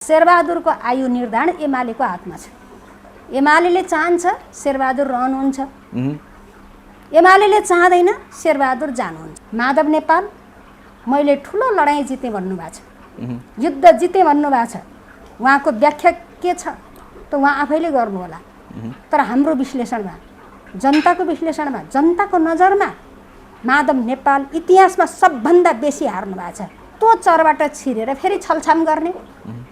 शेरबहादुरको आयु निर्धारण एमालेको हातमा छ। एमालेले चाहन्छ शेरबहादुर रहनुहुन्छ, एमालेले चाहँदैन शेरबहादुर जानुहुन्छ। माधव नेपाल मैले ठुलो लडाईँ जितेँ भन्नुभएको छ, युद्ध जितेँ भन्नुभएको छ। उहाँको व्याख्या के छ त उहाँ आफैले गर्नु होला। तर हाम्रो विश्लेषणमा, जनताको विश्लेषणमा, जनताको नजरमा माधव नेपाल इतिहासमा सबभन्दा बेसी हार्नु भएको छ। त्यो चरबाट छिरेर फेरि छलछाम गर्ने,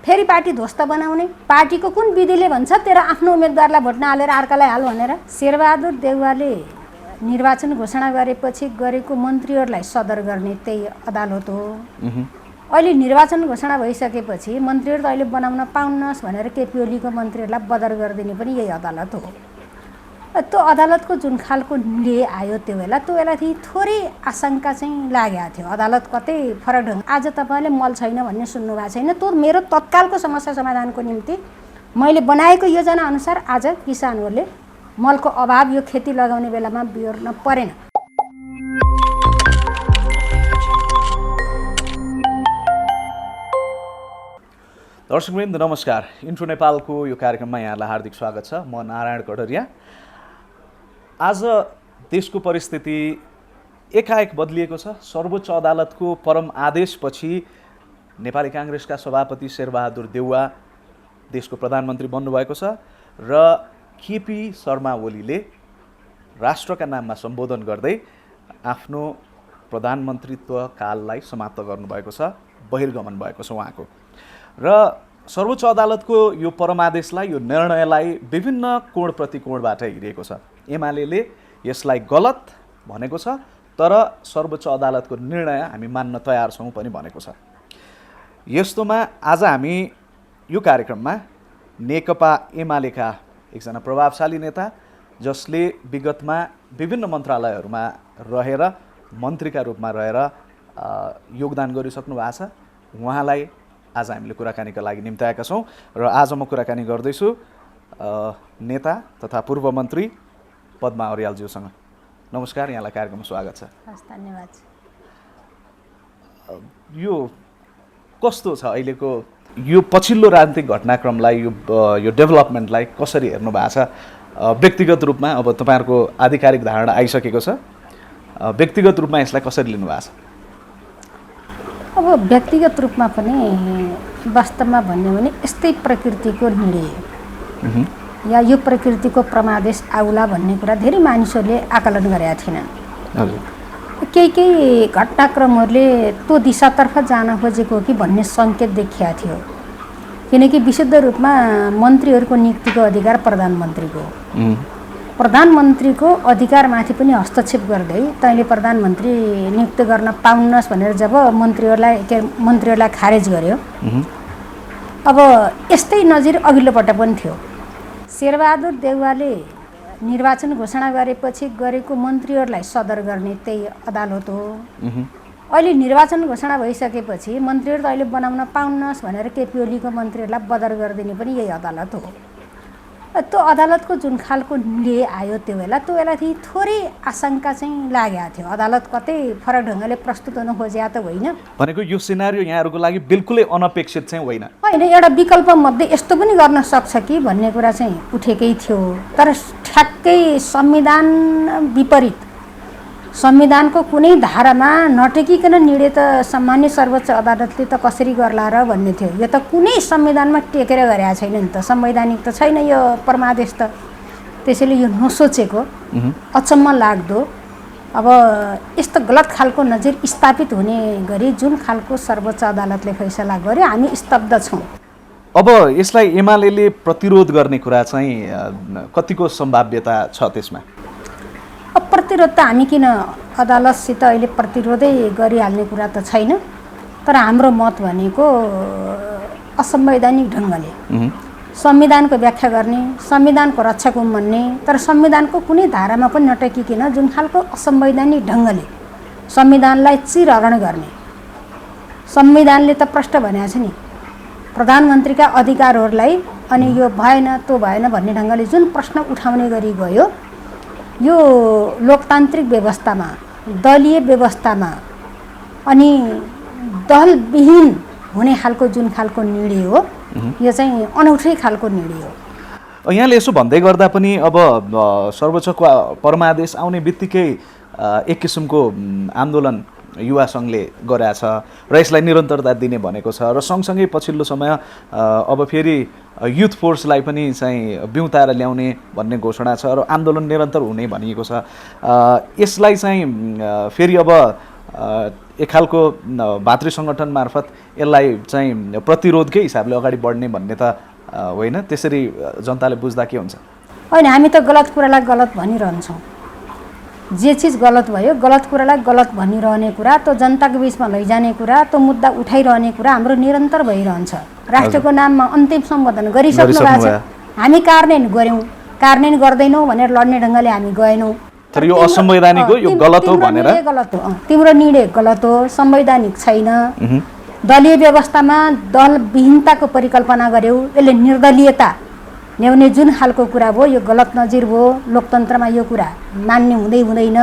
फेरि पार्टी ध्वस्त बनाउने, पार्टीको कुन विधिले भन्छ तेरो आफ्नो उम्मेदवारलाई भोट नहालेर अर्कालाई हाल भनेर। शेरबहादुर देउवाले निर्वाचन घोषणा गरेपछि गरेको मन्त्रीहरूलाई सदर गर्ने त्यही अदालत हो। अहिले निर्वाचन घोषणा भइसकेपछि मन्त्रीहरू त अहिले बनाउन पाउन्नस् भनेर केपी ओलीको मन्त्रीहरूलाई बदर गरिदिने पनि यही अदालत हो। त्यो अदालतको जुन खालको निर्णय आयो त्यो बेलादेखि थोरै आशंका चाहिँ लागेको थियो, अदालत कतै फरक ढङ्ग। आज तपाईँले मल छैन भन्ने सुन्नुभएको छैन। त्यो मेरो तत्कालको समस्या समाधानको निम्ति मैले बनाएको योजना अनुसार आज किसानहरूले मलको अभाव यो खेती लगाउने बेलामा बिहोर्न परेन। दर्शकवृन्द नमस्कार, इन्ट्रो नेपालको यो कार्यक्रममा यहाँलाई हार्दिक स्वागत छ। म नारायण कटरिया। आज देशको परिस्थिति एकाएक बदलिएको छ। सर्वोच्च अदालतको परम आदेशपछि नेपाली काङ्ग्रेसका सभापति शेरबहादुर देउवा देशको प्रधानमन्त्री बन्नुभएको छ र केपी शर्मा ओलीले राष्ट्रका नाममा सम्बोधन गर्दै आफ्नो प्रधानमन्त्रीत्व काललाई समाप्त गर्नुभएको छ, बहिर्गमन भएको छ उहाँको। र सर्वोच्च अदालतको यो परमादेशलाई, यो निर्णयलाई विभिन्न कोण प्रतिकोणबाट हेरिएको छ। एमालेले यसलाई गलत भनेको छ, तर सर्वोच्च अदालतको निर्णय हामी मान्न तयार छौँ पनि भनेको छ। यस्तोमा आज हामी यो कार्यक्रममा नेकपा एमालेका एकजना प्रभावशाली नेता जसले विगतमा विभिन्न मन्त्रालयहरूमा रहेर मन्त्रीका रूपमा रहेर योगदान गरिसक्नु भएको छ, उहाँलाई आज हामीले कुराकानीका लागि निम्ताएका छौँ। र आज म कुराकानी गर्दैछु नेता तथा पूर्व मन्त्री पद्मा अर्यालज्यूसँग। नमस्कार, यहाँलाई कार्यक्रममा स्वागत छ। धन्यवाद। यो कस्तो छ अहिलेको यो पछिल्लो राजनीतिक घटनाक्रमलाई, यो डेभलपमेन्टलाई कसरी हेर्नु भएको छ? व्यक्तिगत रूपमा अब तपाईँहरूको आधिकारिक धारणा आइसकेको छ, व्यक्तिगत रूपमा यसलाई कसरी लिनुभएको छ? अब व्यक्तिगत रूपमा पनि वास्तवमा भन्यो भने यस्तै प्रकृतिको निर्णय या यो प्रकृतिको प्रमादेश आउला भन्ने कुरा धेरै मानिसहरूले आकलन गरेका थिएनन्। केही घटनाक्रमहरूले त्यो दिशातर्फ जान खोजेको कि भन्ने सङ्केत देखिएको थियो, किनकि विशुद्ध रूपमा मन्त्रीहरूको नियुक्तिको अधिकार प्रधानमन्त्रीको अधिकारमाथि पनि हस्तक्षेप गर्दै तैँले प्रधानमन्त्री नियुक्त गर्न पाउन्नस् भनेर जब मन्त्रीहरूलाई खारेज गर्यो, अब यस्तै नजिर अघिल्लो पटक पनि थियो। शेरबहादुर देउवाले निर्वाचन घोषणा गरेपछि गरेको मन्त्रीहरूलाई सदर गर्ने त्यही अदालत हो। अहिले निर्वाचन घोषणा भइसकेपछि मन्त्रीहरू त अहिले बनाउन पाउन्नस् भनेर केपी ओलीको मन्त्रीहरूलाई बदर गरिदिने पनि यही अदालत हो। त्यो अदालतको जुन खालको निर्णय आयो त्यो बेलादेखि थोरै आशंका चाहिँ लागेको थियो, अदालत कतै फरक ढङ्गले प्रस्तुत हुन खोजेको त होइन। भनेको यो सिनारियो यहाँहरूको लागि बिल्कुलै अनपेक्षित चाहिँ होइन। एउटा विकल्प मध्ये यस्तो पनि गर्न सक्छ कि भन्ने कुरा चाहिँ उठेकै थियो। तर ठ्याक्कै संविधान विपरीत, संविधानको कुनै धारामा नटेकिकन निर्णय त सामान्य सर्वोच्च अदालतले त कसरी गर्ला र भन्ने थियो। यो त कुनै संविधानमा टेकेर गरेको छैन नि त, संवैधानिक त छैन यो परमादेश त। त्यसैले यो नसोचेको, अचम्म लाग्दो, अब यस्तो गलत खालको नजिर स्थापित हुने गरी जुन खालको सर्वोच्च अदालतले फैसला गर्यो हामी स्तब्ध छौँ। अब यसलाई एमालेले प्रतिरोध गर्ने कुरा चाहिँ कतिको सम्भाव्यता छ त्यसमा? प्रतिरोध त हामी किन अदालतसित अहिले प्रतिरोधै गरिहाल्ने कुरा त छैन। तर हाम्रो मत भनेको असंवैधानिक ढङ्गले संविधानको व्याख्या गर्ने, संविधानको रक्षक हुँ भन्ने, तर संविधानको कुनै धारामा पनि नटकिकन जुन खालको असंवैधानिक ढङ्गले संविधानलाई चिरहरण गर्ने, संविधानले त प्रष्ट भनेको छ नि प्रधानमन्त्रीका अधिकारहरूलाई, अनि यो भएन त्यो भएन भन्ने ढङ्गले जुन प्रश्न उठाउने गरी गयो, यो लोकतान्त्रिक व्यवस्थामा, दलीय व्यवस्थामा अनि दलविहीन हुने खालको जुन खालको निर्णय हो यो चाहिँ अनौठै खालको निर्णय हो। यहाँले यसो भन्दै गर्दा पनि अब सर्वोच्चको परमादेश आउने बित्तिकै एक किसिमको आन्दोलन युवा सङ्घले गरेछ र यसलाई निरन्तरता दिने भनेको छ र सँगसँगै पछिल्लो समय अब फेरि युथ फोर्सलाई पनि चाहिँ बिउताएर ल्याउने भन्ने घोषणा छ र आन्दोलन निरन्तर हुने भनिएको छ। यसलाई चाहिँ फेरि अब एक खालको भातृ सङ्गठन मार्फत यसलाई चाहिँ प्रतिरोधकै हिसाबले अगाडि बढ्ने भन्ने त होइन, त्यसरी जनताले बुझ्दा के हुन्छ? होइन, हामी त गलत कुरालाई गलत भनिरहन्छौँ। जे चिज गलत भयो गलत कुरालाई गलत भनिरहने कुरा, त्यो जनताको बिचमा लैजाने कुरा, त्यो मुद्दा उठाइरहने कुरा हाम्रो निरन्तर भइरहन्छ। राष्ट्रको नाममा अन्तिम सम्बोधन गरिसक्नु भएको छ, हामी कार्यान्वयन गऱ्यौँ, कार्यान्वयन गर्दैनौँ भनेर लड्ने ढङ्गले हामी गएनौँ। तर यो असंवैधानिक हो, यो गलत हो भनेर गलत हो, तिम्रो निर्णय गलत हो, संवैधानिक छैन। दलीय व्यवस्थामा दलविहीनताको परिकल्पना गर्यौ, यसले निर्दलीयता ल्याउने जुन खालको कुरा भयो यो गलत नजिर भयो। लोकतन्त्रमा यो कुरा मान्ने हुँदै हुँदैन।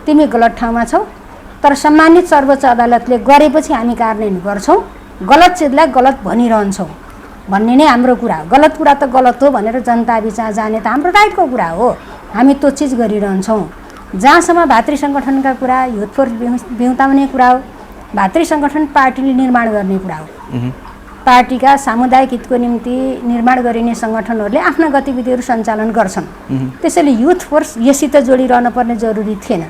तिमी गलत ठाउँमा छौ, तर सम्मानित सर्वोच्च अदालतले गरेपछि हामी कार्यान्वयन गर्छौँ, गलत चिजलाई गलत भनिरहन्छौँ भन्ने नै हाम्रो कुरा हो। गलत कुरा त गलत हो भनेर जनता बिचमा जाने त हाम्रो राइटको कुरा हो, हामी त्यो चिज गरिरहन्छौँ। जहाँसम्म भातृ सङ्गठनका कुरा, युथ फोर्स बिउताउने कुरा हो, भातृ सङ्गठन पार्टीले निर्माण गर्ने कुरा हो। पार्टीका सामुदायिक हितको निम्ति निर्माण गरिने सङ्गठनहरूले आफ्ना गतिविधिहरू सञ्चालन गर्छन्। त्यसैले युथ फोर्स यससित जोडिरहन पर्ने जरुरी थिएन।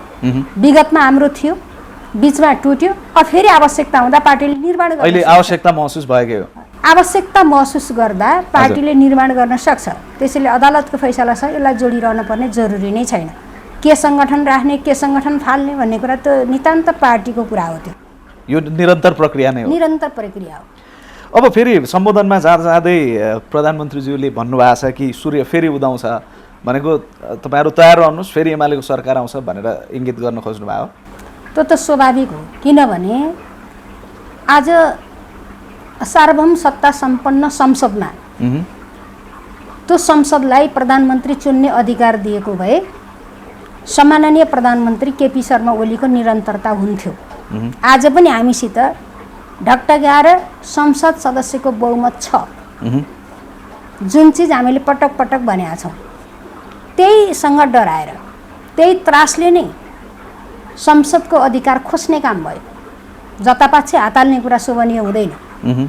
विगतमा हाम्रो थियो, बिचमा टुट्यो, अब फेरि आवश्यकता हुँदा पार्टीले निर्माण गर्न अहिले आवश्यकता महसुस भएकै हो। आवश्यकता महसुस गर्दा पार्टीले निर्माण गर्न सक्छ। त्यसैले अदालतको फैसला छ, यसलाई जोडिरहन पर्ने जरुरी नै छैन। के सङ्गठन राख्ने, के सङ्गठन फाल्ने भन्ने कुरा त नितान्त पार्टीको कुरा हो। त्यो यो निरन्तर प्रक्रिया नै हो, निरन्तर प्रक्रिया हो। अब फेरि सम्बोधनमा जाँदै प्रधानमन्त्रीज्यूले भन्नुभएको छ कि सूर्य फेरि उदाउँछ भनेको तपाईँहरू तयार रहनुहोस्, फेरि एमालेको सरकार आउँछ भनेर इङ्गित गर्न खोज्नु भयो। त्यो त स्वाभाविक हो, किनभने आज सार्वभौम सत्ता सम्पन्न संसदमा त्यो संसदलाई प्रधानमन्त्री चुन्ने अधिकार दिएको भए सम्माननीय प्रधानमन्त्री केपी शर्मा ओलीको निरन्तरता हुन्थ्यो। आज पनि हामीसित ढकढक्याएर संसद सदस्यको बहुमत छ। जुन चिज हामीले पटक पटक भनेका छौँ त्यहीसँग डराएर, त्यही त्रासले नै संसदको अधिकार खोज्ने काम भयो। जतापाछे हात हाल्ने कुरा शोभनीय हुँदैन।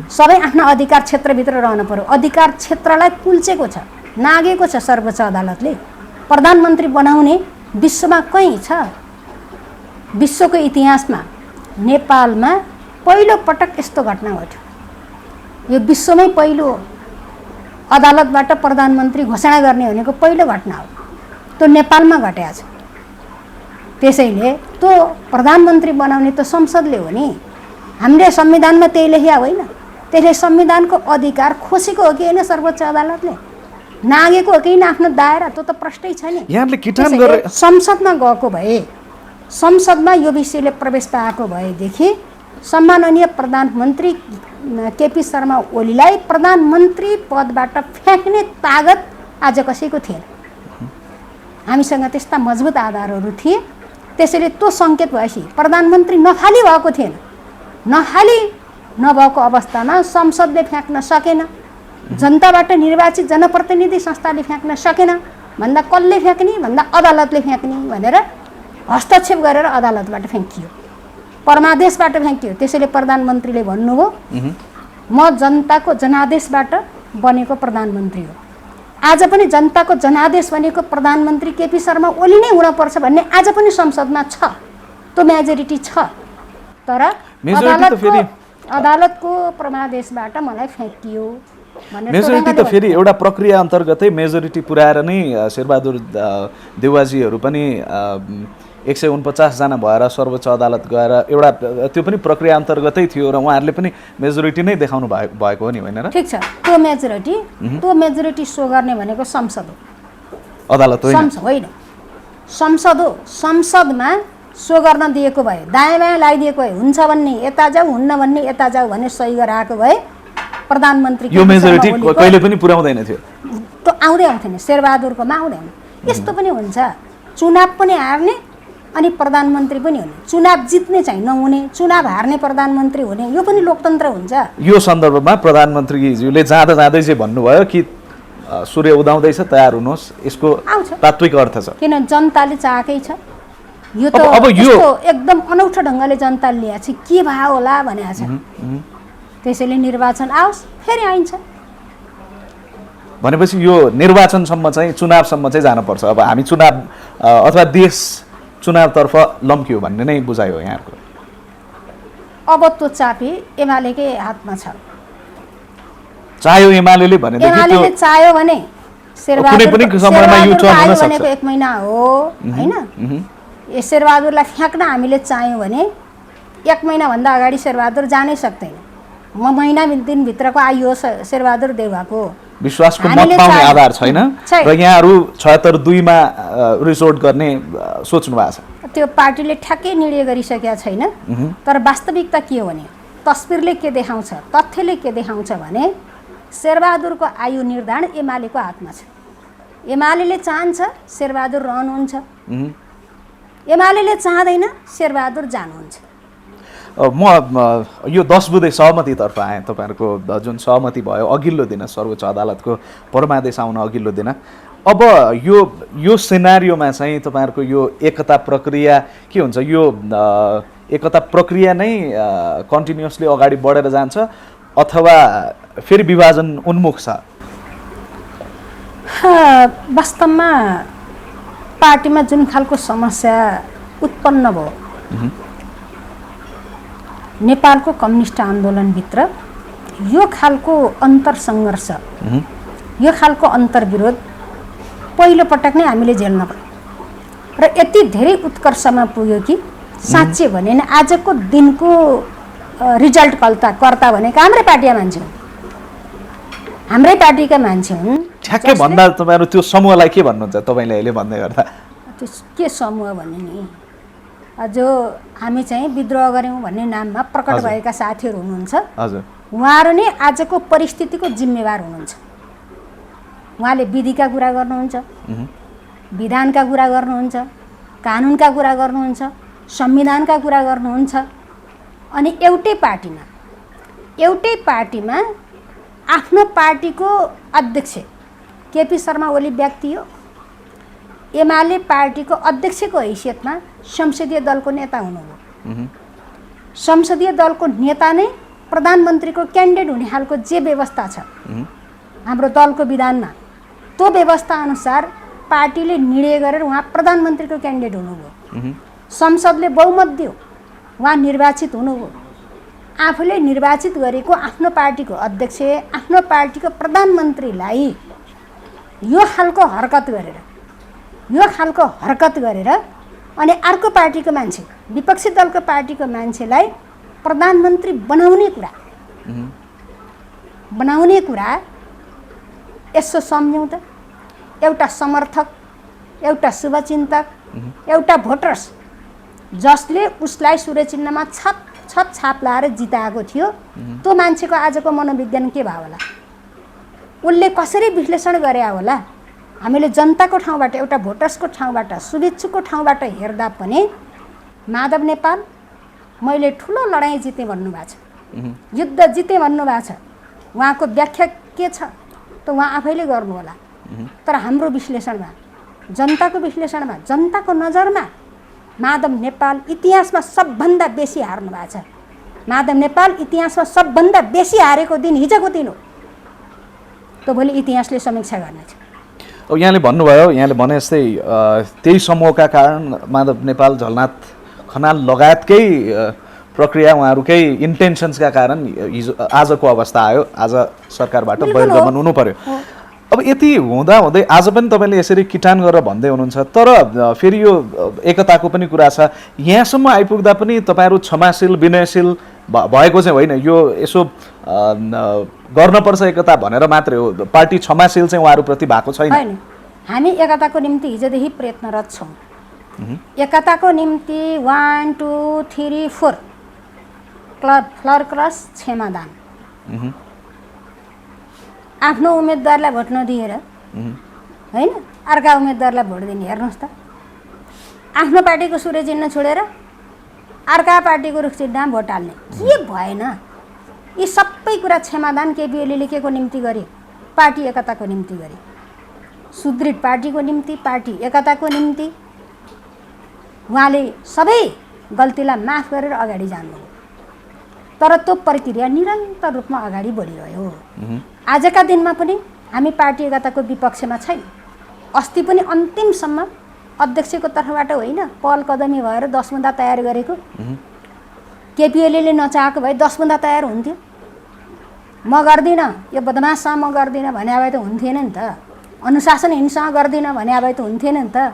सबै आफ्ना अधिकार क्षेत्रभित्र रहन पर्यो। अधिकार क्षेत्रलाई कुल्चेको छ, नागेको छ सर्वोच्च अदालतले। प्रधानमन्त्री बनाउने विश्वमा कहीँ छ? विश्वको इतिहासमा नेपालमा पहिलो पटक यस्तो घटना घट्यो। यो विश्वमै पहिलो अदालतबाट प्रधानमन्त्री घोषणा गर्ने भनेको पहिलो घटना हो। त्यो नेपालमा घटेको छ। त्यसैले त्यो प्रधानमन्त्री बनाउने त संसदले हो नि। हामीले संविधानमा त्यही लेख्या होइन। त्यसले संविधानको अधिकार खोसेको हो कि होइन सर्वोच्च अदालतले? नागेको हो कि होइन आफ्नो दायरा? त्यो त प्रश्नै छ नि। यहाँले किटान गरे संसदमा गएको भए, संसदमा यो विषयले प्रवेश पाएको भएदेखि सम्माननीय प्रधानमन्त्री केपी शर्मा ओलीलाई प्रधानमन्त्री पदबाट फ्याँक्ने तागत आज कसैको थिएन। हामीसँग त्यस्ता मजबुत आधारहरू थिए। त्यसैले त्यो सङ्केत भएपछि प्रधानमन्त्री नखाली भएको थिएन। नखाली नभएको अवस्थामा संसदले फ्याँक्न सकेन, जनताबाट निर्वाचित जनप्रतिनिधि संस्थाले फ्याँक्न सकेन भन्दा कसले फ्याँक्ने भन्दा अदालतले फ्याँक्ने भनेर हस्तक्षेप गरेर अदालतबाट फ्याँकियो, परमादेशबाट फ्याँकियो। त्यसैले प्रधानमन्त्रीले भन्नुभयो म जनताको जनादेशबाट बनेको प्रधानमन्त्री हो। आज पनि जनताको जनादेश बनेको प्रधानमन्त्री केपी शर्मा ओली नै हुनपर्छ भन्ने आज पनि संसदमा छ, त्यो मेजोरिटी छ। तर अदालतको परमादेशबाट मलाई फ्याँकियो। मेजोरिटी त फेरि एउटा प्रक्रिया अन्तर्गतै मेजोरिटी पुर्याएर नै शेरबहादुर देउवाजीहरू पनि 149 जना भएर सर्वोच्च अदालत गएर एउटा त्यो पनि प्रक्रिया अन्तर्गतै थियो र उहाँहरूले पनि मेजोरिटी नै देखाउनु भएको हो नि, होइन र? ठिक छ, त्यो मेजोरिटी सो गर्ने भनेको संसद हो, अदालत होइन। संसद हो। संसदमा सो गर्न दिएको भए, दायाँ बायाँ लगाइदिएको भए, हुन्छ भन्ने यता जाऊ, हुन्न भन्ने यता जाऊ भने सही गराएको भए प्रधानमन्त्री यो मेजोरिटी कहिले पनि पुर्याउँदैन थियो। त्यो आउँदैन। शेरबहादुरकोमा आउँदैन। यस्तो पनि हुन्छ, चुनाव पनि हार्ने अनि प्रधानमन्त्री पनि हुने, चुनाव जित्ने चाहिँ नहुने, चुनाव हार्ने प्रधानमन्त्री हुने, यो पनि लोकतन्त्र हुन्छ। यो सन्दर्भमा प्रधानमन्त्रीज्यूले जाँदा जाँदै चाहिँ भन्नुभयो कि सूर्य उदाउँदैछ तयार हुनुहोस्, यसको तात्विक अर्थ छ। किन जनताले चाहेकै छ। यो त अब यो एकदम अनौठो ढङ्गले जनताले ल्याएको छ, के भयो होला भनेको छ। त्यसैले निर्वाचन आओस् फेरि आइन्छ। भनेपछि यो निर्वाचनसम्म चाहिँ चुनावसम्म चाहिँ जानुपर्छ। अब हामी चुनाव अथवा देश चुनावतर्फ लम्क्यो भन्ने नै बुझायो यहाँको। अब त्यो चापी एमालेकै हातमा छ। चाह्यो एमालेले भनेदेखि एमालेले चाह्यो भने कुनै पनि समयमा यो चर्न हुन सक्छ। भनेको 1 महिना हो हैन। यो शेरबहादुरलाई फ्याँक्न हामीले चाह्यौँ भने 1 महिनाभन्दा अगाडि शेरबहादुर जानै सक्दैन। महिना दिनभित्रको आइयो शेरबहादुर देउवाको विश्वासको मत पाउने आधार छैन र यहाँहरू 76-2 मा रिसोर्ट गर्ने सोच्नु भएको छ। त्यो पार्टीले ठ्याक्कै निर्णय गरिसकेका छैन। तर वास्तविकता के हो भने तस्बिरले के देखाउँछ, तथ्यले के देखाउँछ भने शेरबहादुरको आयु निर्धारण एमालेको हातमा छ। एमालेले चाहन्छ शेरबहादुर रहनुहुन्छ, एमालेले चाहँदैन शेरबहादुर जानुहुन्छ। म यो 10 बुँदे सहमतितर्फ आएँ। तपाईँहरूको जुन सहमति भयो अघिल्लो दिन सर्वोच्च अदालतको परमादेश आउन अघिल्लो दिन, अब यो सिनारियोमा चाहिँ तपाईँहरूको यो एकता प्रक्रिया के हुन्छ? यो एकता प्रक्रिया नै कन्टिन्युअसली अगाडि बढेर जान्छ अथवा फेरि विभाजन उन्मुख छ? वास्तवमा पार्टीमा जुन खालको समस्या उत्पन्न भयो, नेपालको कम्युनिस्ट आन्दोलनभित्र यो खालको अन्तरसङ्घर्ष, यो खालको अन्तर्विरोध पहिलो पटक नै हामीले झेल्न पर्यो र यति धेरै उत्कर्षमा पुग्यो कि साँच्चै भने आजको दिनको रिजल्ट कर्ता भनेको हाम्रै पार्टीका मान्छे हुन्, हाम्रै पार्टीका मान्छे हुन्। ठ्याक्कै भन्दा तपाईँहरू त्यो समूहलाई के भन्नुहुन्छ तपाईँले अहिले भन्दै गर्दा? त्यो के समूह भन्ने नि, जो हामी चाहिँ विद्रोह गऱ्यौँ भन्ने नाममा प्रकट भएका साथीहरू हुनुहुन्छ, उहाँहरू नै आजको परिस्थितिको जिम्मेवार हुनुहुन्छ। उहाँले विधिका कुरा गर्नुहुन्छ, विधानका कुरा गर्नुहुन्छ, कानुनका कुरा गर्नुहुन्छ, संविधानका कुरा गर्नुहुन्छ। अनि एउटै पार्टीमा आफ्नो पार्टीको अध्यक्ष केपी शर्मा ओली व्यक्ति हो, एमाले पार्टीको अध्यक्षको हैसियतमा संसदीय दलको नेता हुनुभयो। संसदीय दलको नेता नै प्रधानमन्त्रीको क्यान्डिडेट हुने खालको जे व्यवस्था छ हाम्रो दलको विधानमा, त्यो व्यवस्था अनुसार पार्टीले निर्णय गरेर उहाँ प्रधानमन्त्रीको क्यान्डिडेट हुनुभयो। संसदले बहुमत दियो, उहाँ निर्वाचित हुनुभयो। आफूले निर्वाचित गरेको आफ्नो पार्टीको अध्यक्ष, आफ्नो पार्टीको प्रधानमन्त्रीलाई यो खालको हरकत गरेर अनि अर्को पार्टीको मान्छे, विपक्षी दलको पार्टीको मान्छेलाई प्रधानमन्त्री बनाउने कुरा यसो सम्झौँ त। एउटा समर्थक, एउटा शुभचिन्तक, एउटा भोटर्स जसले उसलाई सूर्य चिन्हमा छत छाप लाएर जिताएको थियो, त्यो मान्छेको आजको मनोविज्ञान के भयो होला, उसले कसरी विश्लेषण गरे होला? हामीले जनताको ठाउँबाट, एउटा भोटर्सको ठाउँबाट, शुभेच्छुको ठाउँबाट हेर्दा पनि माधव नेपाल मैले ठुलो लडाइँ जितेँ भन्नुभएको छ, युद्ध जितेँ भन्नुभएको छ। उहाँको व्याख्या के छ त उहाँ आफैले गर्नु होला। तर हाम्रो विश्लेषणमा, जनताको विश्लेषणमा, जनताको नजरमा माधव नेपाल इतिहासमा सबभन्दा बेसी हार्नु भएको छ। माधव नेपाल इतिहासमा सबभन्दा बेसी हारेको दिन हिजोको दिन हो। त भोलि इतिहासले समीक्षा गर्नेछ। अब यहाँले भन्नुभयो, यहाँले भने जस्तै त्यही समूहका कारण माधव नेपाल, झलनाथ खनाल लगायतकै प्रक्रिया, उहाँहरूकै इन्टेन्सन्सका कारण हिजो आजको अवस्था आयो, आज सरकारबाट बहिर्गमन हुनु पर्यो। अब यति हुँदै आज पनि तपाईँले यसरी किटान गरेर भन्दै हुनुहुन्छ, तर फेरि यो एकताको पनि कुरा छ। यहाँसम्म आइपुग्दा पनि तपाईँहरू क्षमाशील, विनयशील भएको चाहिँ होइन, यो यसो गर्नुपर्छ एकता भनेर मात्रै हो। पार्टी क्षमाशील चाहिँ उहाँहरूप्रति भएको छैन। हामी एकताको निम्ति हिजोदेखि प्रयत्नरत छौँ। एकताको निम्ति 1 2 3 4 फ्लर क्रस क्षमादान, आफ्नो उम्मेदवारलाई भोट नदिएर होइन अर्का उम्मेदवारलाई भोट दिने। हेर्नुहोस् त, आफ्नो पार्टीको सूर्य चिन्ह छोडेर अर्का पार्टीको रुख चिन्हमा भोट हाल्ने के भएन। यी सबै कुरा क्षमादान केपी ओलीले के को निम्ति गरे? पार्टी एकताको निम्ति गरे, सुदृढ पार्टीको निम्ति, पार्टी एकताको निम्ति। उहाँले सबै गल्तीलाई माफ गरेर अगाडि जानुभयो। तर त्यो प्रक्रिया निरन्तर रूपमा अगाडि बढिरह्यो। आजका दिनमा पनि हामी पार्टी एकताको विपक्षमा छैन। अस्ति पनि अन्तिमसम्म अध्यक्षको तर्फबाट होइन, पहल कदमी भएर 10 बुँदा तयार गरेको। केपी ओलीले नचाहेको भए 10 बुँदा तयार हुन्थ्यो। म गर्दिनँ, यो बदमाससँग म गर्दिनँ भने भए त हुन्थेन नि त। अनुशासनहीनसँग गर्दिनँ भने भए त हुन्थेन नि त।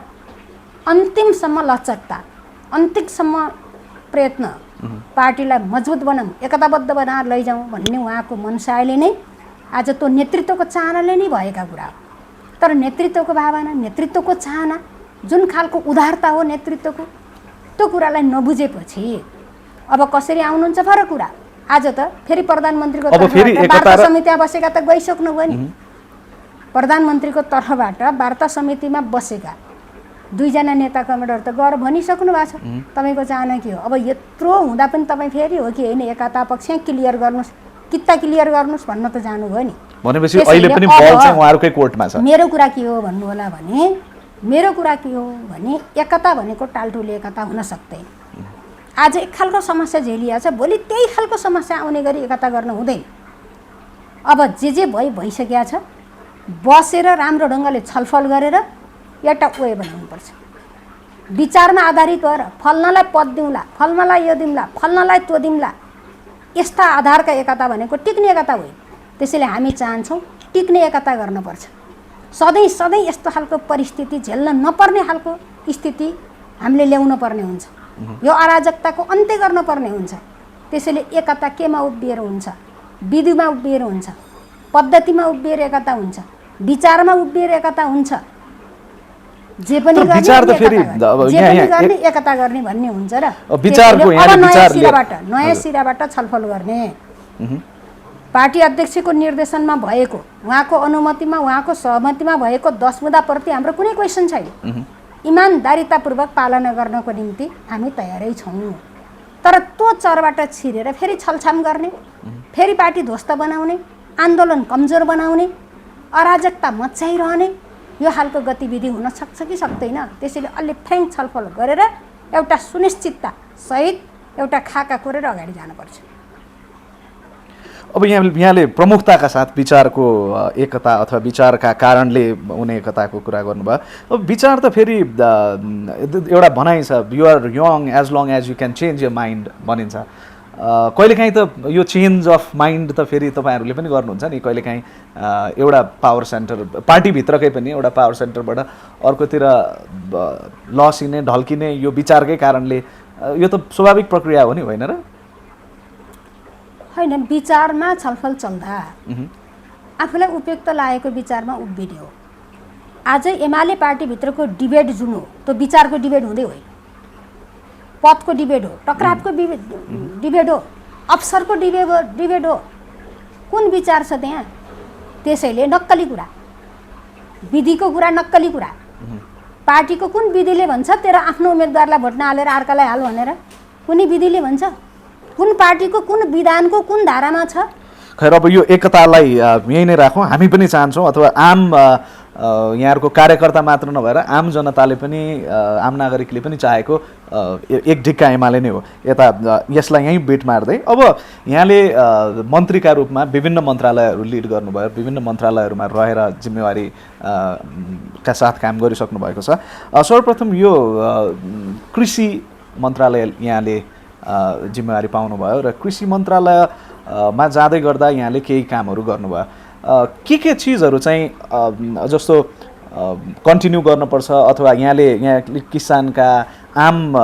अन्तिमसम्म लचकता, अन्तिमसम्म प्रयत्न, पार्टीलाई मजबुत बनाऊँ, एकताबद्ध बनाएर लैजाउँ भन्ने उहाँको मनसायले नै आज त्यो नेतृत्वको चाहनाले नै भएका कुरा हो। तर नेतृत्वको भावना, नेतृत्वको चाहना, जुन खालको उदारता हो नेतृत्वको, त्यो कुरालाई नबुझेपछि अब कसरी आउनुहुन्छ फरक कुरा। आज त फेरि प्रधानमन्त्रीको तर्फबाट वार्ता समितिमा बसेका त गइसक्नुभयो नि। प्रधानमन्त्रीको तर्फबाट वार्ता समितिमा बसेका 2 जना नेता कमेडर त गएर भनिसक्नु भएको छ तपाईँको चाहना के हो। अब यत्रो हुँदा पनि तपाईँ फेरि हो कि होइन एकता पक्ष क्लियर गर्नुहोस्, किता क्लियर गर्नुहोस् भन्न त जानुभयो नि। भनेपछि अहिले पनि बल चाहिँ उहाँहरुकै कोर्टमा छ। मेरो कुरा के हो भन्नु होला भने, मेरो कुरा के हो भने एकता भनेको टालटुले एकता हुन सक्दैन। आज एक खालको समस्या झेलिया छ, भोलि त्यही खालको समस्या आउने गरी एकता गर्न हुँदैन। अब जे भइसकेको छ, बसेर राम्रो ढङ्गले छलफल गरेर एउटा वे बनाउनुपर्छ। विचारमा आधारित भएर फल्नलाई पद दिउँला, फल्नलाई यो दिउँला, फल्नलाई त्यो दिउँला, यस्ता आधारका एकता भनेको टिक्ने एकता होइन। त्यसैले हामी चाहन्छौँ टिक्ने एकता गर्नुपर्छ। सधैँ सधैँ यस्तो खालको परिस्थिति झेल्न नपर्ने खालको स्थिति हामीले ल्याउनु पर्ने हुन्छ। यो अराजकताको अन्त्य गर्नुपर्ने हुन्छ। त्यसैले एकता केमा उभिएर हुन्छ? विधिमा उभिएर हुन्छ, पद्धतिमा उभिएर एकता हुन्छ, विचारमा उभिएर एकता हुन्छ। जे पनि गर्ने एकता गर्ने भन्ने हुन्छ र नयाँ सिराबाट छलफल गर्ने। पार्टी अध्यक्षको निर्देशनमा भएको, उहाँको अनुमतिमा, उहाँको सहमतिमा भएको 10 बुँदाप्रति हाम्रो कुनै क्वेसन छैन। इमानदारितापूर्वक पालना गर्नको निम्ति हामी तयारै छौँ। तर त्यो चरबाट छिरेर फेरि छलछाम गर्ने, फेरि पार्टी ध्वस्त बनाउने, आन्दोलन कमजोर बनाउने, अराजकता मच्चाइरहने, यो खालको गतिविधि हुन सक्छ कि सक्दैन? त्यसैले अलि फ्रेङ्क छलफल गरेर एउटा सुनिश्चितता सहित एउटा खाका कोरेर अगाडि जानुपर्छ। अब यहाँले प्रमुखताका साथ विचारको एकता अथवा विचारका कारणले हुने एकताको कुरा गर्नुभयो। अब विचार त फेरि एउटा भनाइ छ, you are young as long as you can change your mind भनिन्छ। कहिलेकाहीँ त यो चेन्ज अफ माइन्ड त फेरि तपाईँहरूले पनि गर्नुहुन्छ नि। कहिलेकाहीँ एउटा पावर सेन्टर, पार्टीभित्रकै पनि एउटा पावर सेन्टरबाट अर्कोतिर लसिने ढल्किने यो विचारकै कारणले, यो त स्वाभाविक प्रक्रिया हो नि, होइन र? होइन, विचारमा छलफल चल्दा आफूलाई उपयुक्त लागेको विचारमा उभिने हो। आज एमाले पार्टीभित्रको डिबेट जुन हो, त्यो विचारको डिबेट हुँदै होइन, पदको डिबेट हो, टक्रावको डिबेट हो, अवसरको डिबेट हो। कुन विचार छ त्यहाँ? त्यसैले नक्कली कुरा, विधिको कुरा नक्कली कुरा। पार्टीको कुन विधिले भन्छ तेरो आफ्नो उम्मेदवारलाई भोट नहालेर अर्कालाई हाल भनेर? कुनै विधिले भन्छ? कुन पार्टीको कुन विधानको कुन धारामा छ? खैर, अब यो एकतालाई यही नै राखौँ। हामी पनि चाहन्छौँ, अथवा आम यहाँहरूको कार्यकर्ता मात्र नभएर आम जनताले पनि, आम नागरिकले पनि चाहेको एक ढिक्का एमाले नै हो। यता यसलाई यहीँ बेट मार्दै अब यहाँले मन्त्रीका रूपमा विभिन्न मन्त्रालयहरू लिड गर्नुभयो, विभिन्न मन्त्रालयहरूमा रहेर जिम्मेवारी का साथ काम गरिसक्नु भएको छ। सर्वप्रथम यो कृषि मन्त्रालय यहाँले जिम्मेवारी पाउनुभयो र कृषि मन्त्रालयमा जाँदै गर्दा यहाँले केही कामहरू गर्नुभयो। के चिजहरू चाहिँ जस्तो कन्टिन्यू गर्नुपर्छ, अथवा यहाँ किसानका आम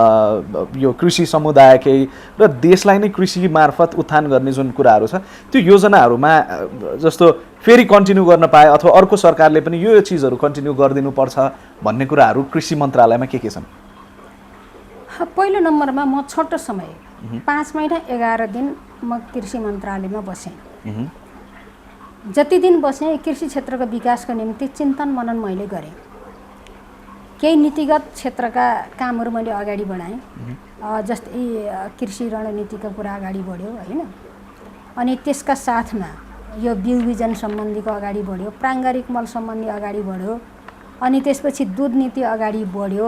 यो कृषि समुदायकै र देशलाई नै कृषि मार्फत उत्थान गर्ने जुन कुराहरू छ, त्यो योजनाहरूमा जस्तो फेरि कन्टिन्यू गर्न पाए अथवा अर्को सरकारले पनि यो चिजहरू कन्टिन्यू गरिदिनुपर्छ भन्ने कुराहरू कृषि मन्त्रालयमा के छन्? पहिलो नम्बरमा म छोटो समय 5 महिना 11 दिन म कृषि मन्त्रालयमा बसेँ। जति दिन बसेँ कृषि क्षेत्रको विकासको निम्ति चिन्तन मनन मैले गरेँ। केही नीतिगत क्षेत्रका कामहरू मैले अगाडि बढाएँ। जस्तै कृषि रणनीतिको कुरा अगाडि बढ्यो होइन। अनि त्यसका साथमा यो बिउ बिजन सम्बन्धीको अगाडि बढ्यो, प्राङ्गारिक मल सम्बन्धी अगाडि बढ्यो, अनि त्यसपछि दुध नीति अगाडि बढ्यो,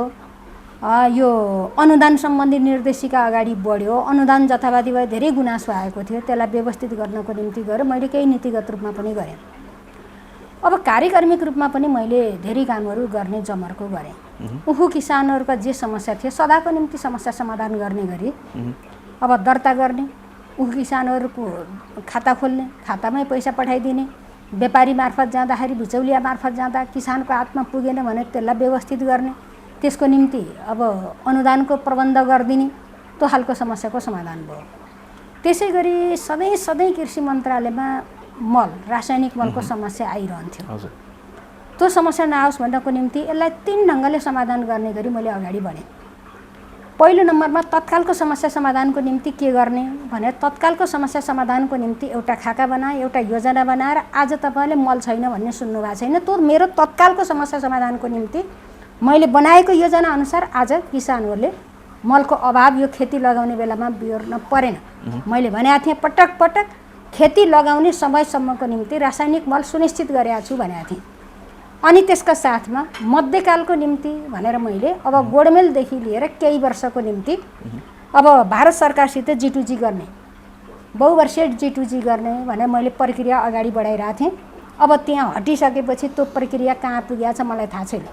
यो अनुदान सम्बन्धी निर्देशिका अगाडि बढ्यो। अनुदान जथाभावी भए धेरै गुनासो आएको थियो, त्यसलाई व्यवस्थित गर्नको निम्ति गएर मैले केही नीतिगत रूपमा पनि गरेँ। अब कार्यक्रमिक रूपमा पनि मैले धेरै कामहरू गर्ने जमर्को गरेँ। उखु किसानहरूका जे समस्या थियो सदाको निम्ति समस्या समाधान गर्ने गरी अब दर्ता गर्ने, उखु किसानहरूको खाता खोल्ने, खातामै पैसा पठाइदिने, व्यापारी मार्फत जाँदाखेरि बिचौलिया मार्फत जाँदा किसानको हातमा पुगेन भने त्यसलाई व्यवस्थित गर्ने, त्यसको निम्ति अब अनुदानको प्रबन्ध गरिदिने, त्यो खालको समस्याको समाधान भयो। त्यसै गरी सधैँ कृषि मन्त्रालयमा मल रासायनिक मलको समस्या आइरहन्थ्यो। त्यो समस्या नआओस् भन्नको निम्ति यसलाई 3 ढङ्गले समाधान गर्ने गरी मैले अगाडि बढेँ। पहिलो नम्बरमा तत्कालको समस्या समाधानको निम्ति के गर्ने भने तत्कालको समस्या समाधानको निम्ति एउटा खाका बनाए, एउटा योजना बनाएर आज तपाईँले मल छैन भन्ने सुन्नुभएको छैन, त्यो मेरो तत्कालको समस्या समाधानको निम्ति मैले बनाएको योजना अनुसार आज किसानहरूले मलको अभाव यो खेती लगाउने बेलामा बिहोर्न परेन। मैले भनेको थिएँ पटक पटक खेती लगाउने समयसम्मको निम्ति रासायनिक मल सुनिश्चित गरेको छु भनेको थिएँ। अनि त्यसका साथमा मध्यकालको निम्ति भनेर मैले अब गोडमेलदेखि लिएर केही वर्षको निम्ति अब भारत सरकारसित G2G गर्ने, बहुवर्षीय G2G गर्ने भनेर मैले प्रक्रिया अगाडि बढाइरहेको थिएँ। अब त्यहाँ हटिसकेपछि त्यो प्रक्रिया कहाँ पुगेको छ मलाई थाहा छैन।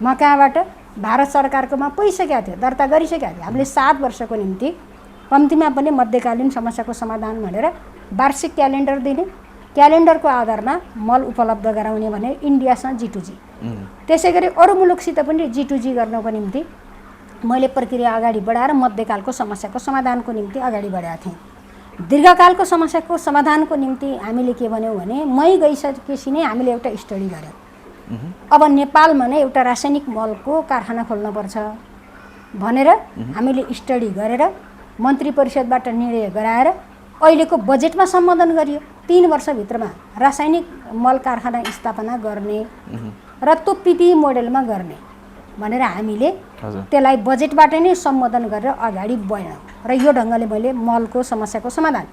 म कहाँबाट भारत सरकारकोमा पुगिसकेको थियो, दर्ता गरिसकेको थियो। हामीले 7 वर्षको निम्ति कम्तीमा पनि मध्यकालीन समस्याको समाधान भनेर वार्षिक क्यालेन्डर दिने, क्यालेन्डरको आधारमा मल उपलब्ध गराउने भने इन्डियासँग G2G। त्यसै गरी अरू मुलुकसित पनि G2G गर्नको निम्ति मैले प्रक्रिया अगाडि बढाएर मध्यकालको समस्याको समाधानको निम्ति अगाडि बढाएको थिएँ। दीर्घकालको समस्याको समाधानको निम्ति हामीले के भन्यौँ भने मै गइसकेपछि नै हामीले एउटा स्टडी गऱ्यौँ। अब नेपालमा नै एउटा रासायनिक मलको कारखाना खोल्नुपर्छ भनेर हामीले स्टडी गरेर मन्त्री परिषदबाट निर्णय गराएर अहिलेको बजेटमा सम्बोधन गरियो। 3 वर्षभित्रमा रासायनिक मल कारखाना स्थापना गर्ने र त्यो पिपी मोडेलमा गर्ने भनेर हामीले त्यसलाई बजेटबाट नै सम्बोधन गरेर अगाडि बढ्यौँ। र यो ढङ्गले मैले मलको समस्याको समाधान,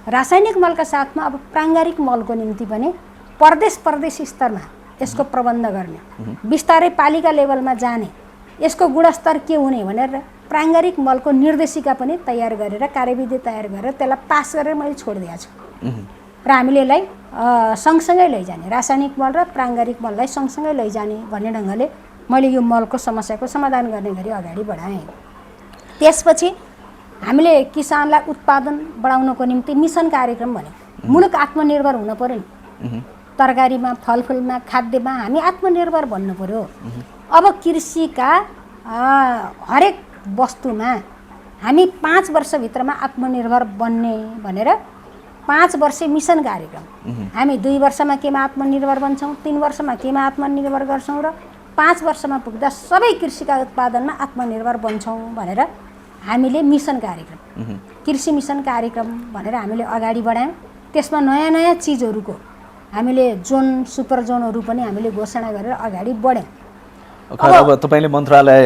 रासायनिक मलका साथमा अब प्राङ्गारिक मलको निम्ति पनि प्रदेश स्तरमा यसको प्रबन्ध गर्ने, बिस्तारै पालिका लेभलमा जाने, यसको गुणस्तर के हुने भनेर प्राङ्गारिक मलको निर्देशिका पनि तयार गरेर कार्यविधि तयार गरेर त्यसलाई पास गरेर मैले छोडिदिएको छु। र हामीले यसलाई सँगसँगै लैजाने, रासायनिक मल र प्राङ्गारिक मललाई सँगसँगै लैजाने भन्ने ढङ्गले मैले यो मलको समस्याको समाधान गर्ने गरी अगाडि बढाएँ। त्यसपछि हामीले किसानलाई उत्पादन बढाउनको निम्ति मिसन कार्यक्रम भन्यो। मुलुक आत्मनिर्भर हुन पर्यो नि, तरकारीमा, फलफुलमा, खाद्यमा हामी आत्मनिर्भर बन्नु पर्यो। अब कृषिका हरेक वस्तुमा हामी 5 वर्षभित्रमा आत्मनिर्भर बन्ने भनेर 5 वर्षे मिसन कार्यक्रम, हामी 2 वर्षमा केमा आत्मनिर्भर बन्छौँ, 3 वर्षमा केमा आत्मनिर्भर गर्छौँ र 5 वर्षमा पुग्दा सबै कृषिका उत्पादनमा आत्मनिर्भर बन्छौँ भनेर हामीले मिसन कार्यक्रम, कृषि मिसन कार्यक्रम भनेर हामीले अगाडि बढायौँ। त्यसमा नयाँ नयाँ चिजहरूको हामीले जोन, सुपर जोनहरू पनि हामीले घोषणा गरेर अगाडि बढ्यौँ। अब तपाईँले मन्त्रालय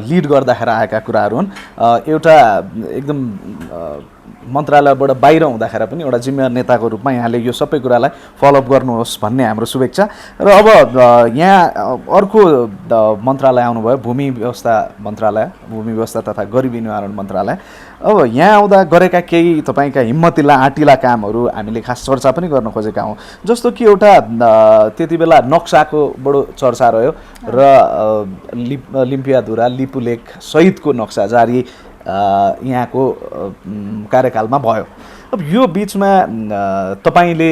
लिड गर्दाखेरि आएका कुराहरू हुन्। एउटा एकदम मन्त्रालयबाट बाहिर हुँदाखेरि पनि एउटा जिम्मेवार नेताको रूपमा यहाँले यो सबै कुरालाई फलोअप गर्नुहोस् भन्ने हाम्रो शुभेच्छा। र अब यहाँ अर्को मन्त्रालय आउनुभयो, भूमि व्यवस्था मन्त्रालय, भूमि व्यवस्था तथा गरिबी निवारण मन्त्रालय। अब यहाँ आउँदा गरेका केही तपाईँका हिम्मतिला आँटिला कामहरू हामीले खास चर्चा पनि गर्न खोजेका हौँ। जस्तो कि एउटा त्यति बेला नक्साको बडो चर्चा रह्यो र लिम्पियाधुरा, लिपुलेक सहितको नक्सा जारी यहाँको कार्यकालमा भयो। अब यो बिचमा तपाईँले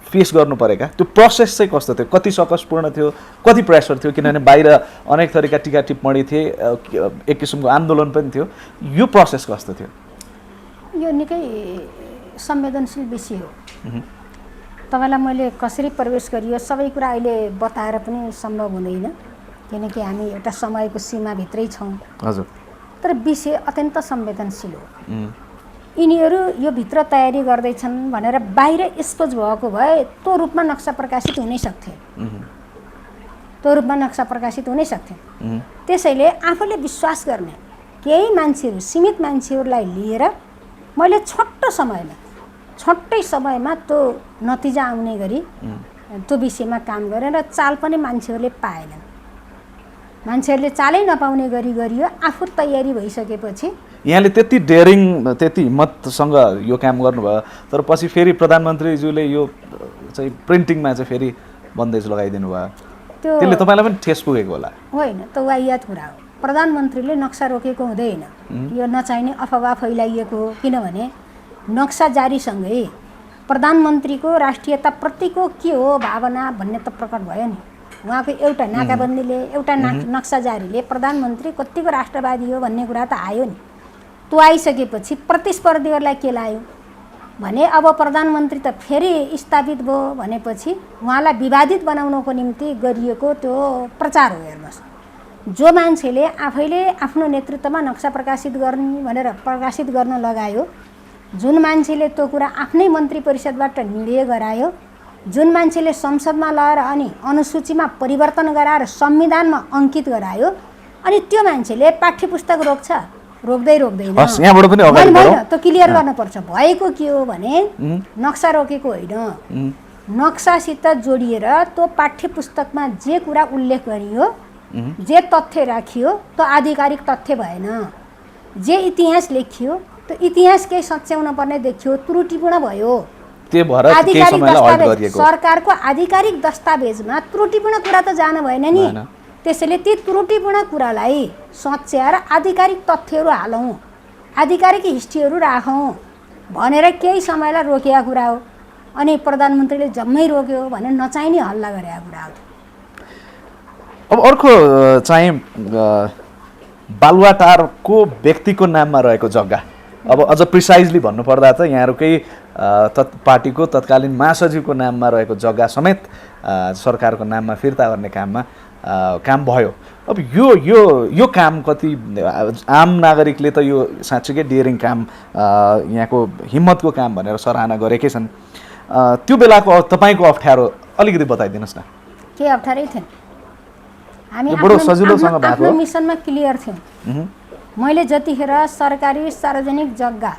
फेस गर्नु परेका त्यो प्रोसेस चाहिँ कस्तो थियो, कति सकसपूर्ण थियो, कति प्रेसर थियो, किनभने बाहिर अनेक थरीका टिका टिप्पणी थिए, एक किसिमको आन्दोलन पनि थियो, यो प्रोसेस कस्तो थियो? यो निकै संवेदनशील विषय हो। तपाईँलाई मैले कसरी प्रवेश गरियो सबै कुरा अहिले बताएर पनि सम्भव हुँदैन, किनकि हामी एउटा समयको सीमाभित्रै छौँ। हजुर। तर विषय अत्यन्त संवेदनशील हो। यिनीहरू यो भित्र तयारी गर्दैछन् भनेर बाहिर एक्सपोज भएको भए त्यो रूपमा नक्सा प्रकाशित हुनै सक्थे। त्यो रूपमा नक्सा प्रकाशित हुनै सक्थ्यो। त्यसैले आफूले विश्वास गर्ने केही मान्छेहरू, सीमित मान्छेहरूलाई लिएर मैले छोटै समयमा त्यो नतिजा आउने गरी त्यो विषयमा काम गरेँ र चाल पनि मान्छेहरूले पाएनन्। मान्छेहरूले चालै नपाउने गरी गरियो। आफू तयारी भइसकेपछि यहाँले त्यति डेयरिङ, त्यति हिम्मतसँग यो काम गर्नुभयो, तर पछि फेरि प्रधानमन्त्रीज्यूले यो चाहिँ प्रिन्टिङमा चाहिँ फेरि बन्देज लगाइदिनु भयो। त्यसले तपाईँलाई पनि ठेस पुगेको होला? होइन, त्यो वाहियात कुरा हो। प्रधानमन्त्रीले नक्सा रोकेको हुँदैन, यो नचाहिने अफवाह फैलाइएको हो। किनभने नक्सा जारीसँगै प्रधानमन्त्रीको राष्ट्रियताप्रतिको के हो भावना भन्ने त प्रकट भयो नि। उहाँको एउटा नाकाबन्दीले, एउटा नक्सा जारीले प्रधानमन्त्री कतिको राष्ट्रवादी हो भन्ने कुरा त आयो नि। त्यो आइसकेपछि प्रतिस्पर्धीहरूलाई के लाग्यो भने अब प्रधानमन्त्री त फेरि स्थापित भयो भनेपछि उहाँलाई विवादित बनाउनको निम्ति गरिएको त्यो प्रचार हो। हेर्नुहोस्, जो मान्छेले आफैले आफ्नो नेतृत्वमा नक्सा प्रकाशित गर्ने भनेर प्रकाशित गर्न लगायो, जुन मान्छेले त्यो कुरा आफ्नै मन्त्री परिषदबाट निर्णय गरायो, जुन मान्छेले संसदमा लगेर अनि अनुसूचीमा परिवर्तन गराएर संविधानमा अङ्कित गरायो, अनि त्यो मान्छेले पाठ्यपुस्तक रोक्छ? रोक्दैन। त्यो क्लियर गर्नुपर्छ। भएको के हो भने नक्सा रोकेको होइन, नक्सासित जोडिएर त्यो पाठ्यपुस्तकमा जे कुरा उल्लेख गरियो, जे तथ्य राखियो त्यो आधिकारिक तथ्य भएन। जे इतिहास लेखियो त्यो इतिहास केही सच्याउन पर्ने देखियो, त्रुटिपूर्ण भयो। आधिकारिक दस्तावेज, सरकारको आधिकारिक दस्तावेजमा त्रुटिपूर्ण कुरा त जान भएन नि। त्यसैले ती त्रुटिपूर्ण कुरालाई सच्याएर आधिकारिक तथ्यहरू हालौँ, आधिकारिक हिस्ट्रीहरू राखौँ भनेर केही समयलाई रोकेका कुरा हो। अनि प्रधानमन्त्रीले जम्मै रोक्यो भने नचाहिने हल्ला गरेका कुरा हो। अब अर्को चाहिँ बालुवाटारको व्यक्तिको नाममा रहेको जग्गा, अब अझ प्रिसाइजली भन्नुपर्दा त यहाँहरूकै पार्टीको तत्कालीन महासचिवको नाममा रहेको जग्गा समेत सरकारको नाममा फिर्ता गर्ने काम भयो। अब यो काम कति आम नागरिकले त यो साँच्चीकै डेयरिङ काम, यहाँको हिम्मतको काम भनेर सराहना गरेकै छन्। त्यो बेलाको तपाईँको अप्ठ्यारो अलिकति बताइदिनुहोस् न। के अप्ठ्यारै थिएन, हामी आफ्नो मिसनमा क्लियर थियौँ। मैले जतिखेर सरकारी सार्वजनिक जग्गा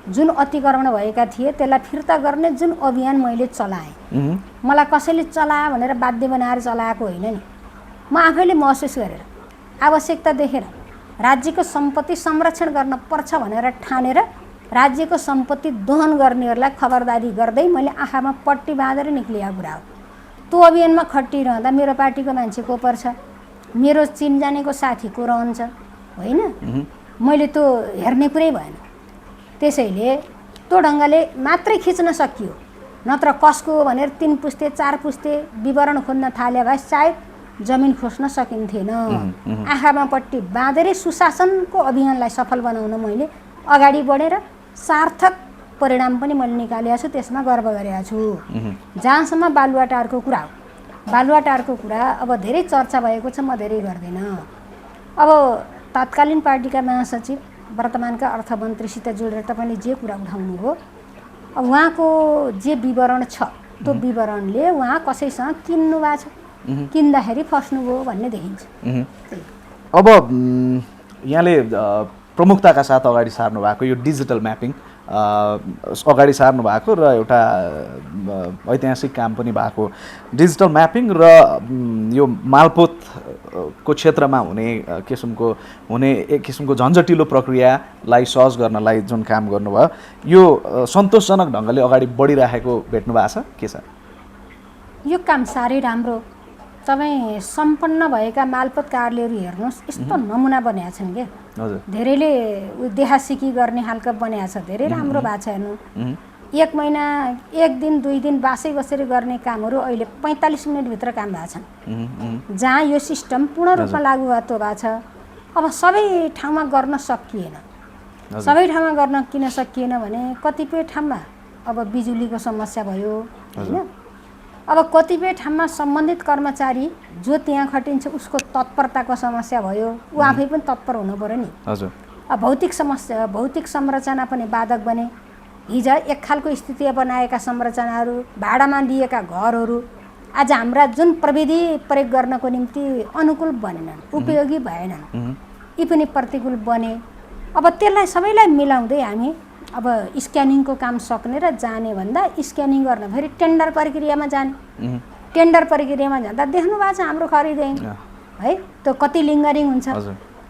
जुन अतिक्रमण भएका थिए त्यसलाई फिर्ता गर्ने जुन अभियान मैले चलाएँ, मलाई कसैले चला भनेर बाध्य बनाएर चलाएको होइन नि। म आफैले महसुस गरेर, आवश्यकता देखेर, राज्यको सम्पत्ति संरक्षण गर्न पर्छ भनेर ठानेर राज्यको सम्पत्ति दोहन गर्नेहरूलाई खबरदारी गर्दै मैले आँखामा पट्टी बाँधेर निक्लिएको कुरा हो। त्यो अभियानमा खटिरहँदा मेरो पार्टीको मान्छे को पर्छ, मेरो चिनजानेको साथी को रहन्छ, होइन? मैले त्यो हेर्ने कुरै भएन। त्यसैले त्यो ढङ्गले मात्रै खिच्न सकियो, नत्र कसको भनेर 3 पुस्ते 4 पुस्ते विवरण खोज्न थाले भए सायद जमिन खोज्न सकिन्थेन। आँखामा पट्टी बाँधेरै सुशासनको अभियानलाई सफल बनाउन मैले अगाडि बढेर सार्थक परिणाम पनि मैले निकालेको छु, त्यसमा गर्व गरेको छु। जहाँसम्म बालुवाटारको कुरा हो, बालुवाटारको कुरा अब धेरै चर्चा भएको छ, म धेरै गर्दिनँ। अब तत्कालीन पार्टीका महासचिव वर्तमानका अर्थमन्त्रीसित जोडेर तपाईँले जे कुरा उठाउनु हो, अब उहाँको जे विवरण छ त्यो विवरणले उहाँ कसैसँग किन्नु भएको छ, किन्दाखेरि फस्नुभयो भन्ने देखिन्छ। अब यहाँले प्रमुखताका साथ अगाडि सार्नु भएको यो डिजिटल म्यापिङ अगाडि सार्नु भएको र एउटा ऐतिहासिक काम पनि भएको डिजिटल म्यापिङ र यो मालपोतको क्षेत्रमा हुने एक किसिमको झन्झटिलो प्रक्रियालाई सहज गर्नलाई जुन काम गर्नुभयो, यो सन्तोषजनक ढङ्गले अगाडि बढिरहेको भेट्नु भएको छ के छ? यो काम साह्रै राम्रो। तपाईँ सम्पन्न भएका मालपोत कार्यालयहरू हेर्नुहोस्, यस्तो नमुना बनाएका छन् क्या। धेरैले देखासिकी गर्ने खालको बनाएको छ, धेरै राम्रो भएको छ। हेर्नु, 1 महिना 1 दिन 2 दिन बासै बसेर गर्ने कामहरू अहिले 45 मिनटभित्र काम भएको छन्। जहाँ यो सिस्टम पूर्ण रूपमा लागू भएको छ। अब सबै ठाउँमा गर्न सकिएन। सबै ठाउँमा गर्न किन सकिएन भने कतिपय ठाउँमा अब बिजुलीको समस्या भयो, होइन? अब कतिपय ठाउँमा सम्बन्धित कर्मचारी जो त्यहाँ खटिन्छ उसको तत्परताको समस्या भयो, ऊ आफै पनि तत्पर हुनु पर्यो नि। हजुर। अब भौतिक संरचना पनि बाधक बने। हिजो एक खालको स्थिति बनाएका संरचनाहरू, भाडामा दिएका घरहरू आज हाम्रा जुन प्रविधि प्रयोग गर्नको निम्ति अनुकूल बनेनन्, उपयोगी भएनन्, यी पनि प्रतिकूल बने। अब त्यसलाई सबैलाई मिलाउँदै हामी अब स्क्यानिङको काम सक्ने र जाने भन्दा स्क्यानिङ गर्न फेरि टेन्डर प्रक्रियामा जाने। टेन्डर प्रक्रियामा जाँदा देख्नु भएको छ हाम्रो खरिदै है, त्यो कति लिङ्गरिङ हुन्छ।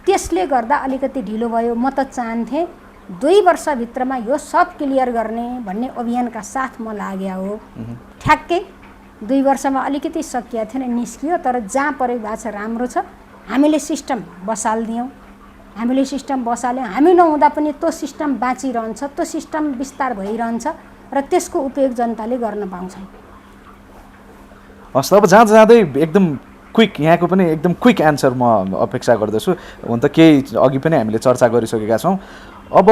त्यसले गर्दा अलिकति ढिलो भयो। म त चाहन्थेँ 2 वर्षभित्रमा यो सब क्लियर गर्ने भन्ने अभियानका साथ म लाग्या हो। ठ्याक्कै 2 वर्षमा अलिकति सकिया थिएन, निस्कियो। तर जहाँ प्रयोग भएको छ राम्रो छ। हामीले सिस्टम बसालिदियौँ, हामीले सिस्टम बसाल्यौँ। हामी नहुँदा पनि त्यो सिस्टम बाँचिरहन्छ, त्यो सिस्टम विस्तार भइरहन्छ र त्यसको उपयोग जनताले गर्न पाउँछन्। हस्, अब जहाँ जाँदै एकदम क्विक, यहाँको पनि एकदम क्विक एन्सर म अपेक्षा गर्दछु। हुन त केही अघि पनि हामीले चर्चा गरिसकेका छौँ। अब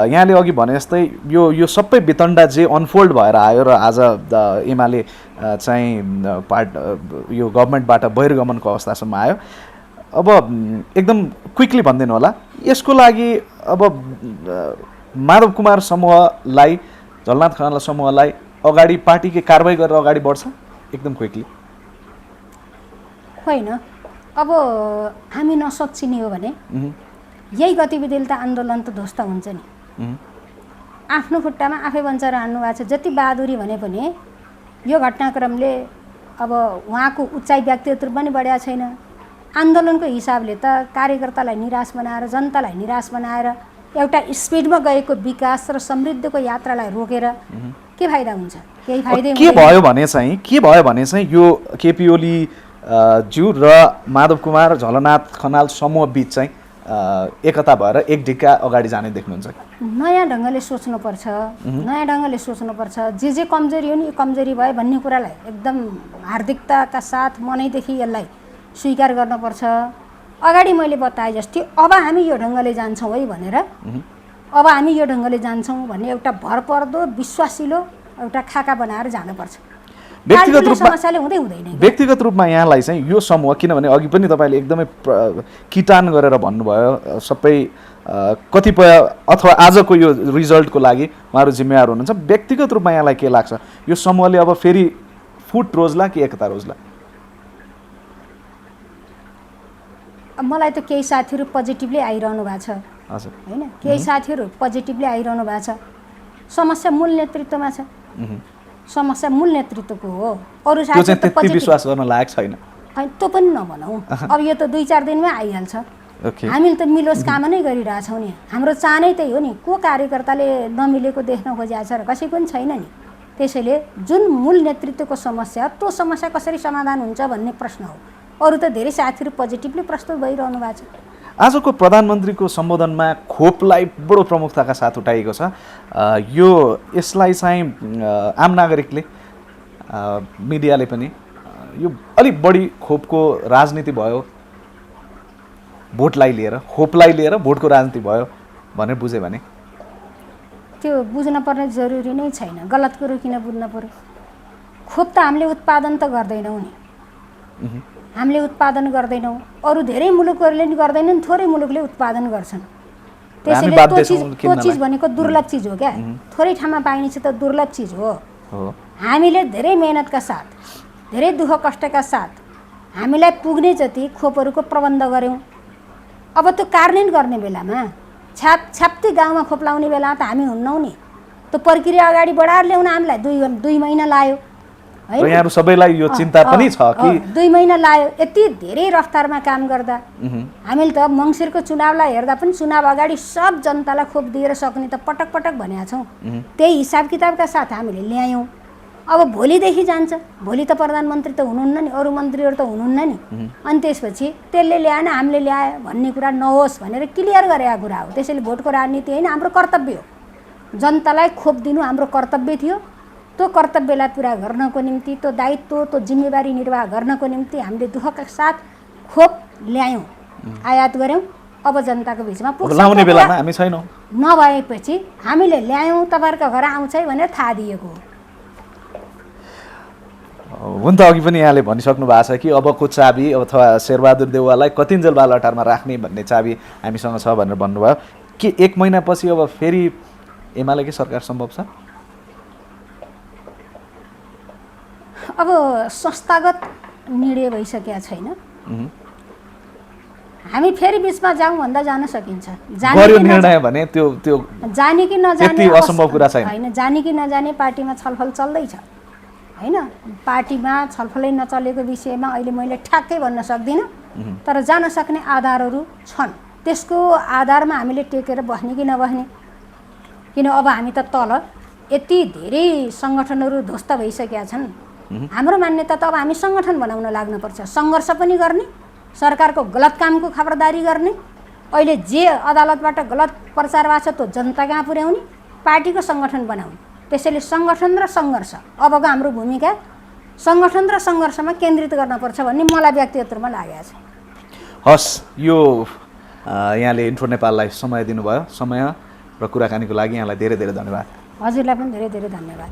यहाँले अघि भने जस्तै यो सबै वितण्डा जे अनफोल्ड भएर आयो र आज एमाले चाहिँ यो गभर्मेन्टबाट बहिर्गमनको अवस्थासम्म आयो। अब एकदम क्विकली भनिदिनु होला, यसको लागि अब माधव कुमार समूहलाई, झलनाथ खनाल समूहलाई अगाडि पार्टीले कारबाही गरेर अगाडि बढ्छ? एकदम क्विकली होइन। अब हामी नसोचिने हो भने यही गतिविधिले त आन्दोलन त ध्वस्त हुन्छ नि। आफ्नो खुट्टामा आफै बन्चेर हान्नु भएको छ। जति बहादुरी भने पनि यो घटनाक्रमले अब उहाँको उचाइ व्यक्तिगत रूपमा पनि बढेको छैन। आन्दोलनको हिसाबले त कार्यकर्तालाई निराश बनाएर, जनतालाई निराश बनाएर एउटा स्पिडमा गएको विकास र समृद्धिको यात्रालाई रोकेर के फाइदा हुन्छ? केही फाइदै के भयो भने चाहिँ यो केपी ओली ज्यू र माधव कुमार झलनाथ खनाल समूह बीच चाहिँ एकता भएर एक ढिक्का अगाडि जाने देख्नुहुन्छ? नयाँ ढङ्गले सोच्नुपर्छ, नयाँ ढङ्गले सोच्नुपर्छ। जे कमजोरी हो नि, कमजोरी भयो भन्ने कुरालाई एकदम हार्दिकताका साथ मनैदेखि यसलाई स्वीकार गर्नुपर्छ। अगाडि मैले बताए जस्तै अब हामी यो ढङ्गले जान्छौँ है भनेर, अब हामी यो ढङ्गले जान्छौँ भन्ने एउटा भरपर्दो विश्वासिलो एउटा खाका बनाएर जानुपर्छ। व्यक्तिगत रूपमा यहाँलाई चाहिँ यो समूह, किनभने अघि पनि तपाईँले एकदमै किटान गरेर भन्नुभयो, सबै कतिपय अथवा आजको यो रिजल्टको लागि उहाँहरू जिम्मेवार हुनुहुन्छ। व्यक्तिगत रूपमा यहाँलाई के लाग्छ, यो समूहले अब फेरि फुट रोज्ला कि एकता रोज्ला? मलाई त केही साथीहरू पोजिटिभली आइरहनु भएको छ होइन, केही साथीहरू पोजिटिभली आइरहनु भएको छ। समस्या मूल नेतृत्वमा छ, समस्या मूल नेतृत्वको हो। अरू साथीहरू त्यति विश्वास गर्न लायक छैन, त्यो पनि नभनौँ। अब यो त 2-4 दिनमै आइहाल्छ। हामीले त मिलोस् काम नै गरिरहेछौँ नि। हाम्रो चाहनै त्यही हो नि। को कार्यकर्ताले नमिलेको देख्न खोजिएको छ र कसै पनि छैन नि। त्यसैले जुन मूल नेतृत्वको समस्या, त्यो समस्या कसरी समाधान हुन्छ भन्ने प्रश्न हो। अरू त धेरै साथीहरू पोजिटिभली प्रस्तुत भइरहनु भएको छ। आजको प्रधानमन्त्रीको सम्बोधनमा खोपलाई बडो प्रमुखताका साथ उठाइएको छ। यसलाई चाहिँ आम नागरिकले, मिडियाले पनि यो अलिक बढी खोपको राजनीति भयो, भोटलाई लिएर, खोपलाई लिएर भोटको राजनीति भयो भनेर बुझ्यो भने? त्यो बुझ्न पर्ने जरुरी नै छैन। गलत कुरो किन बुझ्न पर्यो? खोप त हामीले उत्पादन त गर्दैनौँ नि, हामीले उत्पादन गर्दैनौँ। अरू धेरै मुलुकहरूले नि गर्दैनन्, थोरै मुलुकले उत्पादन गर्छन्। त्यसैले त्यो चिज भनेको दुर्लभ चिज हो क्या। थोरै ठाउँमा पाइने चाहिँ त दुर्लभ चिज हो। हामीले धेरै मेहनतका साथ, धेरै दुःख कष्टका साथ हामीलाई पुग्ने जति खोपहरूको प्रबन्ध गऱ्यौँ। अब त्यो कार्यान्वयन गर्ने बेलामा छ्याप्ती गाउँमा खोप लाउने बेलामा त हामी हुन्नौँ नि। त्यो प्रक्रिया अगाडि बढाएर ल्याउन हामीलाई 2 महिना लाग्यो। यहाँहरू सबैलाई यो चिन्ता पनि छ कि 2 महिना लाग्यो। यति धेरै रफ्तारमा काम गर्दा हामीले त मङ्सिरको चुनावलाई हेर्दा पनि चुनाव अगाडि सब जनतालाई खोप दिएर सक्ने त पटक पटक भनेका छौँ। त्यही हिसाब किताबका साथ हामीले ल्यायौँ। अब भोलिदेखि जान्छ। भोलि त प्रधानमन्त्री त हुनुहुन्न नि, अरू मन्त्रीहरू त हुनुहुन्न नि। अनि त्यसपछि त्यसले ल्याएन हामीले ल्यायो भन्ने कुरा नहोस् भनेर क्लियर गरेका कुरा हो। त्यसैले भोटको राजनीति होइन, हाम्रो कर्तव्य हो। जनतालाई खोप दिनु हाम्रो कर्तव्य थियो। त्यो कर्तव्यलाई पुरा गर्नको निम्ति, त्यो दायित्व, त्यो जिम्मेवारी निर्वाह गर्नको निम्ति हामीले दुःखका साथ खोप ल्यायौँ, आयात गऱ्यौँ। अब जनताको बिचमा लाउने बेलामा हामी छैनौँ। नभएपछि हामीले ल्यायौँ, तपाईँहरूको घर आउँछ है भनेर थाहा दिएको हो। हुन त अघि पनि यहाँले भनिसक्नु भएको छ कि अबको चाबी अथवा शेरबहादुर देउवालाई कतिन्जेल बालहटारमा राख्ने भन्ने चाबी हामीसँग छ भनेर भन्नुभयो। के 1 महिनापछि अब फेरि एमालेकै सरकार सम्भव छ? अब संस्थागत निर्णय भइसकेका छैन। हामी फेरि बिचमा जाउँ भन्दा जान सकिन्छ। गर्यो निर्णय भने त्यो त्यो जाने कि नजाने त्यति असम्भव कुरा छैन। होइन, जाने कि नजाने पार्टीमा छलफल चल्दैछ होइन। पार्टीमा छलफलै नचलेको विषयमा अहिले मैले ठ्याक्कै भन्न सक्दिनँ, तर जान सक्ने आधारहरू छन्। त्यसको आधारमा हामीले टेकेर बस्ने कि नबस्ने, किन अब हामी त तल यति धेरै सङ्गठनहरू ध्वस्त भइसकेका छन्। हाम्रो मान्यता त अब हामी सङ्गठन बनाउन लाग्नुपर्छ, सङ्घर्ष पनि गर्ने, सरकारको गलत कामको खबरदारी गर्ने, अहिले जे अदालतबाट गलत प्रचार भएको छ त्यो जनता कहाँ पुर्याउने, पार्टीको सङ्गठन बनाउने। त्यसैले सङ्गठन र सङ्घर्ष अबको हाम्रो भूमिका सङ्गठन र सङ्घर्षमा केन्द्रित गर्नुपर्छ भन्ने मलाई व्यक्तिगत रूपमा लागेको छ। हस्, यो यहाँले इन्फो नेपाललाई समय दिनुभयो, समय र कुराकानीको लागि यहाँलाई धेरै धेरै धन्यवाद। हजुरलाई पनि धेरै धेरै धन्यवाद।